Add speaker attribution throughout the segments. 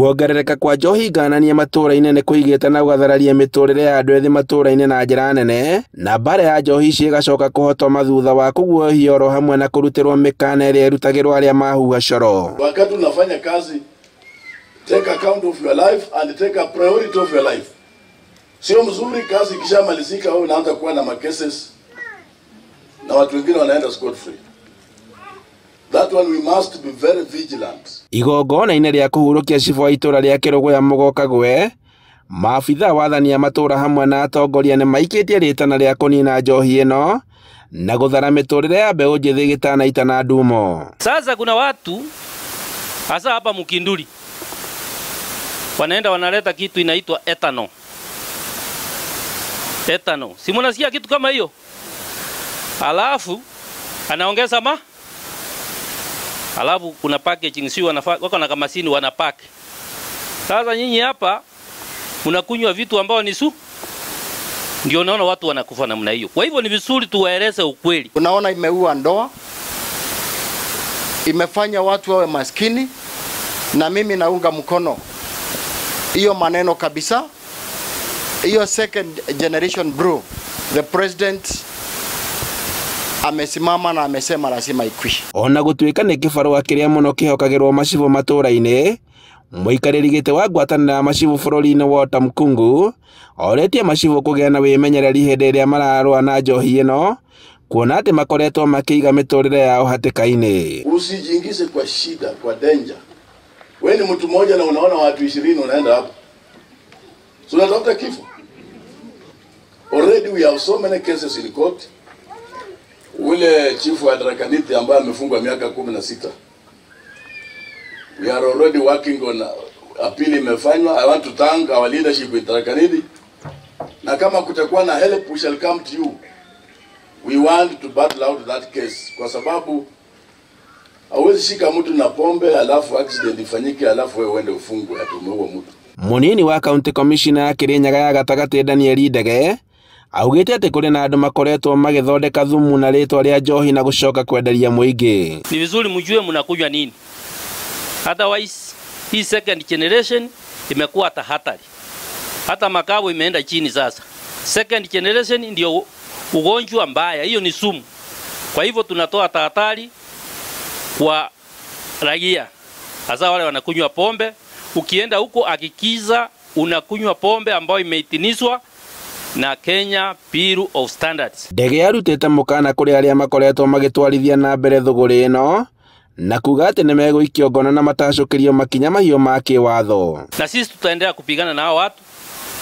Speaker 1: Kuongerereka kwa njohi ngananie matũra-inĩ nĩ kũigĩte na gũgathararia mĩtũrĩre ya andũ ethĩ matũra-inĩ na njĩra nene, na mbara ya njohi ici ĩgacoka kũhotoma thutha wa kũguoyohio oro hamwe na kũrutĩrwo mĩkana ĩrĩa ĩrutagĩrwo arĩa mahuha coro.
Speaker 2: Wakati unafanya kazi, take account of your life and take a priority of your life. Sio mzuri kazi ikishamalizika wewe unaanza kuwa na makeses na watu wengine wanaenda scot free. That one we must be very vigilant.
Speaker 1: Igongona-inĩ rĩa kũhurũkia cibũ wa itũra rĩa Kĩrũgũya Mũgokagwe, maabitha wathani a matũra hamwe na atongoria nĩ maikĩtie rĩtana rĩa kũnina njohi ĩno na gũthara mĩtũrĩre ya mbeũ njĩthĩ gĩtanaita na ndumo.
Speaker 3: Sasa kuna watu hasa hapa Mukinduri wanaenda wanaleta kitu inaitwa ethanol. Ethanol. Si mnasikia kitu kama hiyo? Alafu anaongeza alafu kuna packaging si wako na kamasini wanapack. Sasa nyinyi hapa mnakunywa vitu ambao ni ndio naona watu wanakufa namna hiyo. Kwa hivyo ni vizuri tuwaeleze ukweli.
Speaker 4: Unaona imeua ndoa, imefanya watu wawe maskini, na mimi naunga mkono hiyo maneno kabisa. Hiyo second generation brew, the president amesimama na amesema lazima ikwishe.
Speaker 1: Ona gũtuĩka nĩ kĩbarũa kĩrĩa mũno kĩhokagĩrwo macibũ matũra-inĩ, mũikarĩri gĩtĩ wa ngwatanĩro ya macibũ bũrũri-inĩ Walter Mkungu oretie macibũ kũgĩa na wĩmenyereri hĩndĩ ĩrĩa mararũa na njohi ĩno, kuona atĩ makoretwo makĩiga mĩtũrĩre yao hatĩka-inĩ.
Speaker 2: Usijiingize kwa shida, kwa danger. Wewe ni mtu mmoja na unaona watu 20 unaenda hapo. So unatafuta kifo. Already we have so many cases in court. Ule chifu wa Drakaniti ambaye amefungwa miaka 16. We are already working on appeal imefanywa. I want to thank our leadership in Drakaniti. Na kama kutakuwa na help we shall come to you. We want to battle out that case kwa sababu hawezi shika mtu na pombe alafu accident ifanyike alafu wewe uende ufungwe ati umeua mtu.
Speaker 1: Munini wa county commissioner ya Kirinyaga ya gatagatĩ Daniel Ndege augĩte atĩ kũrĩ na andũ makoretwo magĩthondeka thumu na rĩtwa rĩa njohi na gũcoka kwenderia mũingĩ.
Speaker 3: Ni vizuri mjue mnakunywa nini. Otherwise hii second generation imekuwa hata hatari. Hata makao imeenda chini sasa. Second generation ndio ugonjwa mbaya, hiyo ni sumu. Kwa hivyo tunatoa tahadhari kwa raia. Hasa wale wanakunywa pombe, ukienda huko akikiza unakunywa pombe ambayo imeitinishwa na Kenya Bureau of Standards.
Speaker 1: Ndege arutĩte mũkana kũrĩ arĩa makoretwo magĩtwarithia na mbere thũgũrĩ ĩno na kuga atĩ nĩ megũikio ngono na matacũkĩrio makinya mahiũ ma kĩwatho.
Speaker 3: Na sisi tutaendelea kupigana na hao watu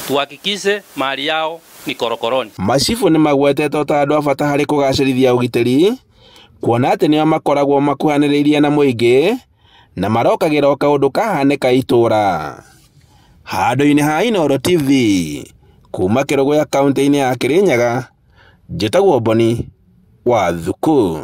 Speaker 3: tuhakikishe mali yao ni korokoroni.
Speaker 1: Macibũ nĩ magwetetwo ta andũ a bata harĩ kũgacĩrithia ũgitĩri, kuona atĩ nĩo makoragwo makuhanĩrĩirie na mũingĩ na marokagĩra o kaũndũ kahanĩka itũra. Handũ-inĩ ha Inooro TV kuma Kĩrũgũya kaunti-inĩ ya Kirinyaga, njĩtagwo Boni wa Thuku.